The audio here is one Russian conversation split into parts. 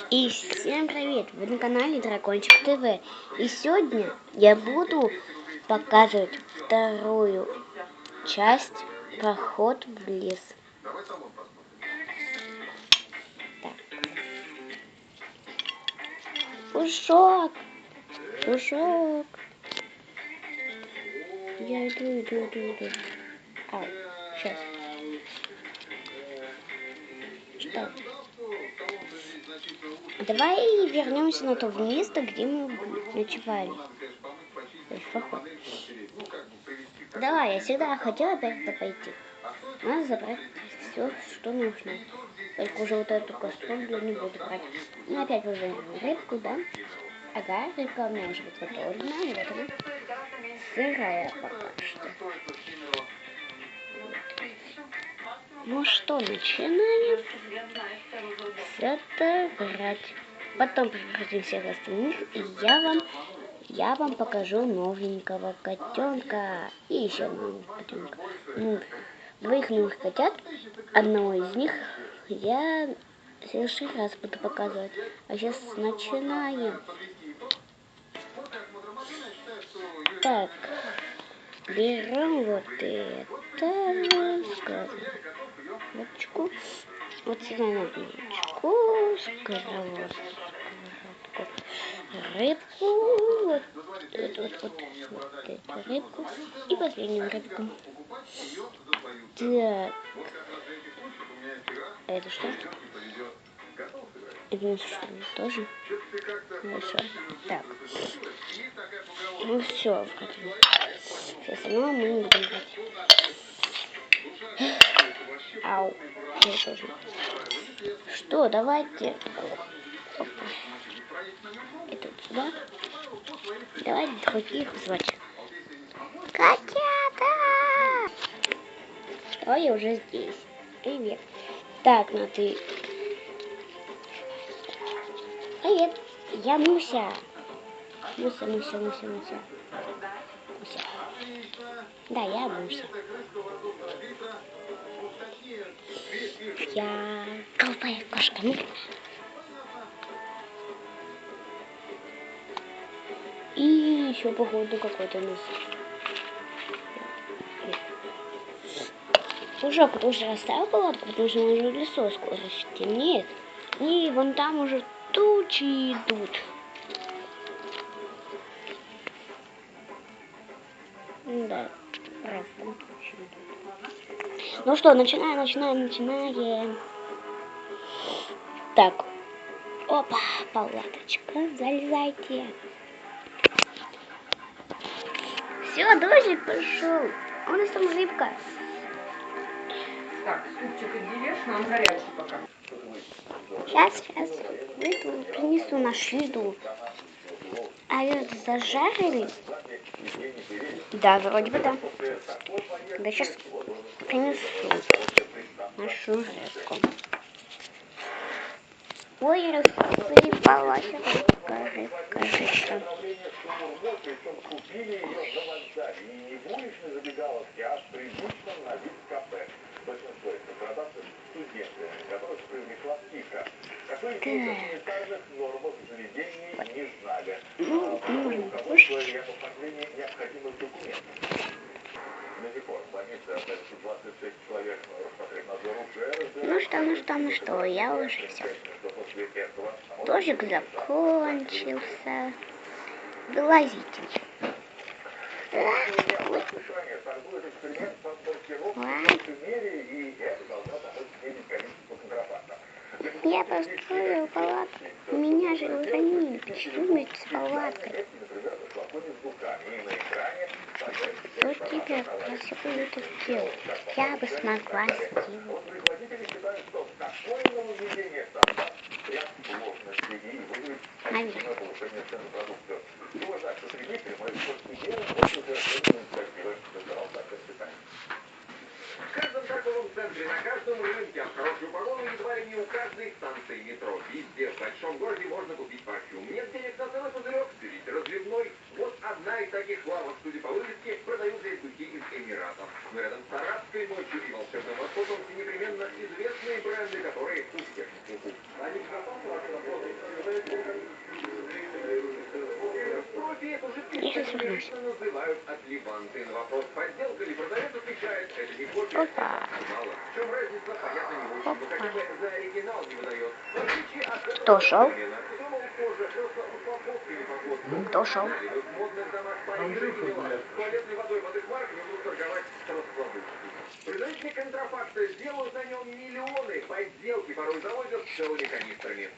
И всем привет! Вы на канале Дракончик ТВ. И сегодня я буду показывать вторую часть «Проход в лес». Так. Пушок! Пушок! Я иду. Ау, сейчас. Что? Давай вернемся на то место, где мы ночевали. Давай, я всегда хотела опять туда пойти. Надо забрать все, что нужно. Только уже вот эту кастрюлю не буду брать. Ну, опять уже рыбку, да? Ага, рыбка у меня уже подготовлена. Вот она. Сырая пока что. Ну что, начинаем все брать. Потом прекратим всех остальных, и я вам покажу новенького котенка. И еще одного котенка. Ну, двоих новых котят. Одного из них я в следующий раз буду показывать. А сейчас начинаем. Так, берем вот это, сковородочку. Вот сюда ножничку, сковородку, рыбку, вот эту рыбку и последнюю рыбку. Так, это что? Это мясо, что ли, тоже? Хорошо. Так. Ну все, все остальное мы не будем брать. Ау, я тоже. Что, давайте. Опа. Это вот сюда. Давайте других звать. Котята! Ой, я уже здесь. Привет. Так, ну ты. Привет. Я Муся. Муся. Да, я Муся. Я голубая кошка. И еще походу какой-то нос. Пушок уже расставил палатку, потому что он уже в лесу скоро темнеет. И вон там уже тучи идут. Да, правда, тучи идут. Ну что, начинаем. Так, опа, палаточка, залезайте. Все, дождик пошел. У нас там рыбка. Так, супчик отделишь, нам горячий пока. Сейчас. Выйду, принесу нашу еду. А ее зажарили? Да, вроде бы да. Да сейчас принесу нашу рыбку. Ой, рассыпалась рыбка. Ну что, я уже все. Дождик закончился. Вылазите. Я построю палатку. Меня же уронили. Почему вместе с палаткой? Кто теперь красиво это сделал? Я бы смогла сделать. В каждом торговом центре, на каждом рынке, а в хорошую погоду едва ли не у каждой станции метро. Везде в большом городе можно купить парфюм. Нет денег на целый пузырек, берите разливной. Вот одна из таких лавок, судя по вывеске, продают здесь духи из Эмиратов. Но рядом с арабской ночью и волшебным востоком непременно известные бренды, которые у всех на слуху. Они наш. называют отливанты. На вопрос, подделка ли продавец отвечает, это не копия, Опа. это мало. В чем разница, понятно не очень, но хотя бы за оригинал не выдает. В отличие от этого Кто шел? джентльмена, думал тоже, просто упаковки не по Кто шел? В модных домах Парижа и Милана с туалетной водой в этих марках не будут торговать с раскладушкой. Производители контрафакта делают на нем миллионы. Подделки порой завозят с целыми канистрами.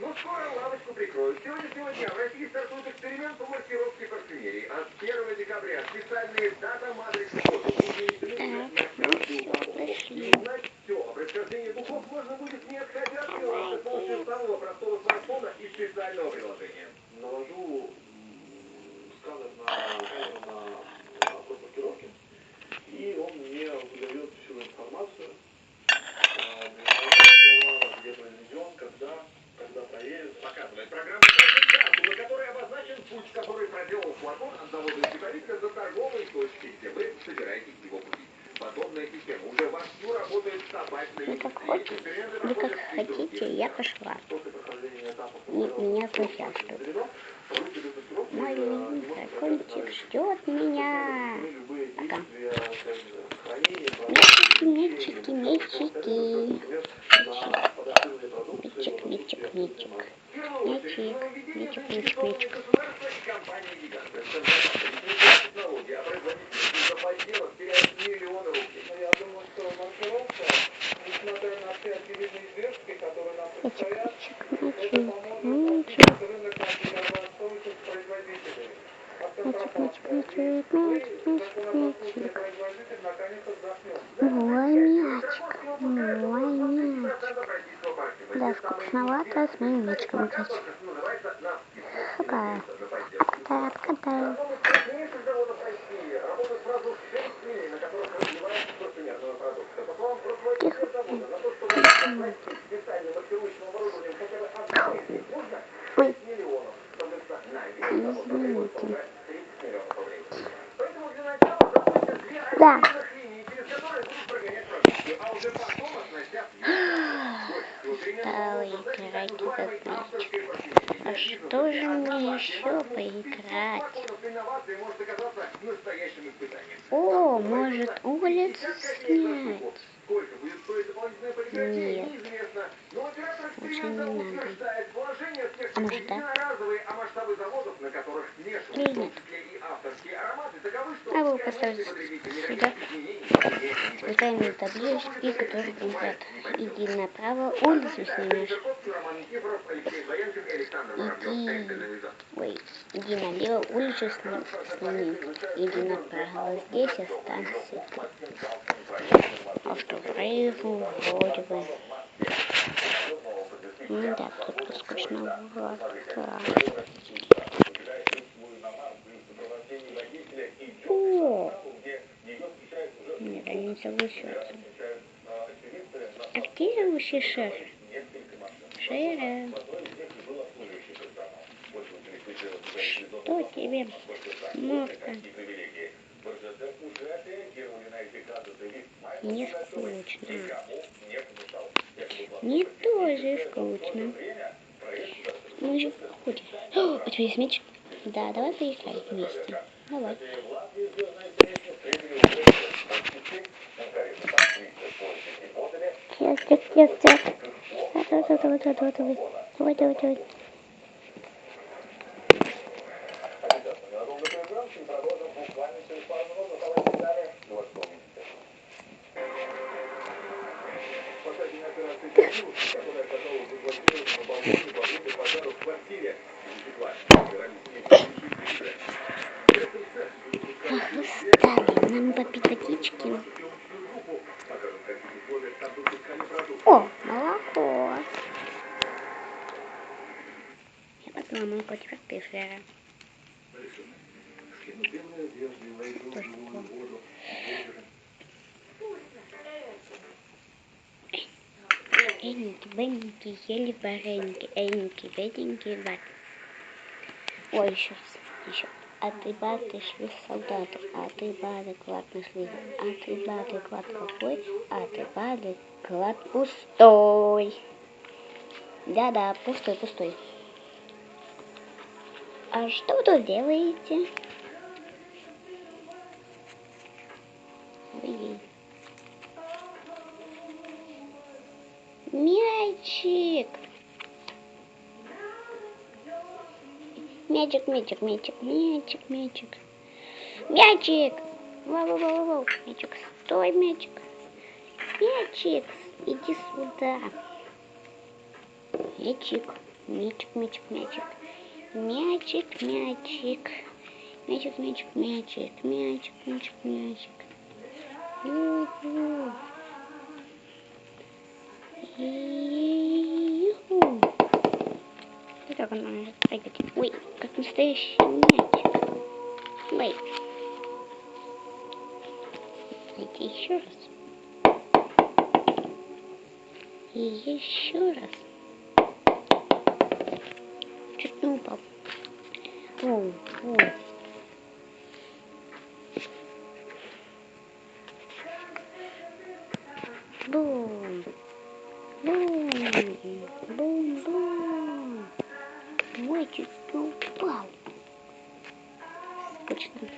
Но скоро лавочку прикроют. С сегодняшнего дня в России стартует эксперимент по маркировке парфюмерии. А с 1 декабря специальные дата-матричные коды будут нанесены Так, на ну каждую все, упаковку. пошли. И узнать все о происхождении духов можно будет не отходя от киоска с помощью самого простого смартфона и специального приложения. Навожу сканер на код маркировки, и он мне выдает всю информацию, где произведен, когда проверен. Показывает программа карту, на которой обозначен путь, который проделал флакон от завода-изготовителя до торговой точки, где вы собираетесь его купить. Подобная система уже вовсю работает в табачной Вы как индустрии. хотите, Эксперименты вы как проходят и в других хотите, я пошла. После прохождения этапа Меня хотят. Мой дракончик ждет меня. любые Пока. действия, хранения, Мячики, мячики. на подошвенные продукции, Мячик, мячик, мячик. Мячик, мячик, мячик, мячик. государства и компании-гиганты. Технология, а производители из-за подделок теряют миллионы рублей. Но я думаю, что маркировка, несмотря на все очевидные издержки, которые нам Мячик, предстоят, мячик, это мячик, поможет мячик. очистить рынок от недобросовестных производителей. От Мячик, контрафакта. мячик, И мячик, вы, мячик, мячик, законопослушный мячик. производитель, наконец отдохнем. Мой мячик, мой мячик. российского парфюма. Да, Те самые скучновато с моим мячиком пока играть. только называется на Хапа, катай, катай. Одном из крупнейших заводов России работают сразу 6 линий, на которых развивается парфюмерную продукцию. По словам руководителя завода, на то, чтобы оснастить специальным маркирующим оборудованием хотя бы одно из них, нужно 6 миллионов. Соответственно, на весь завод потребуется уже 30 миллионов рублей. Поэтому для начала запустят 2 Да. отдельных линии, через которые будут прогонять продукцию, а уже потом оснастят больше всего Стала перемен создать так играть в называемой мячик. авторской парфюмерии. А Для что бизнеса, же где одна мне партия еще максимум 500 поиграть? флаконов инноваций может оказаться настоящим испытанием. О, Там может, называется улицу 50 копеек за снять? штуку. Сколько будет стоить дополнительное покрытие, Нет, неизвестно. Но оператор лучше эксперимента не надо. утверждает, вложения в А технику может, да? единоразовые, а масштабы заводов, на которых смешивают, Или в том нет? числе и авторские ароматы, таковы, что А вы конечный поставите потребитель сюда никаких изменений в цене не специальные почувствует. таблички, которые говорят, иди направо, улицу Антон снимешь. Жирковский, Роман Никифоров, Алексей Военкин, Александр Воробьев. Иди, Экстренный вызов. ой, иди налево, улицу сними. Иди направо, здесь останься ты. Автопрыгну, вроде бы. Да, тут скучновато. О! Нет, они не согласятся. А где живущий шер? Шера. Что тебе, Морка? Мне скучно. Мне тоже скучно. Мы же в ходе. О, у тебя есть мяч? Да, давай поиграем вместе. Давай. Сейчас. Давай. Спасательная операция «Сирус», которая оказалась заблокирована на балконе во время пожара в квартире. Тепла. Ставим нам попить водички. О, молоко. Я попила молоко, теперь ты, Фера. Тоже такое. Энники, бенники, ели вареники, энники, беденьки, бат. Ой, еще раз, еще. А ты баты шли солдаты, а ты баты клад нашли, а ты баты клад какой, а ты баты клад пустой. Да-да, пустой, пустой. А что вы тут делаете? Ой. Мячик. Мячик, мячик, мячик, мячик, мячик. Мячик. Воу-воу-воу-воу. Мячик, стой, мячик. Мячик, иди сюда. Мячик, мячик, мячик, мячик. Мячик, мячик. Мячик, мячик, мячик. Мячик, мячик, мячик. Ю-ху. Ю-ху. И так он может прыгать. Ой, как настоящий мячик. Ой. Давайте еще раз. И еще раз. Чуть не упал. Оу, оу. Бум. Бум. Бум, бум. Мой чуть не упал. Скучно.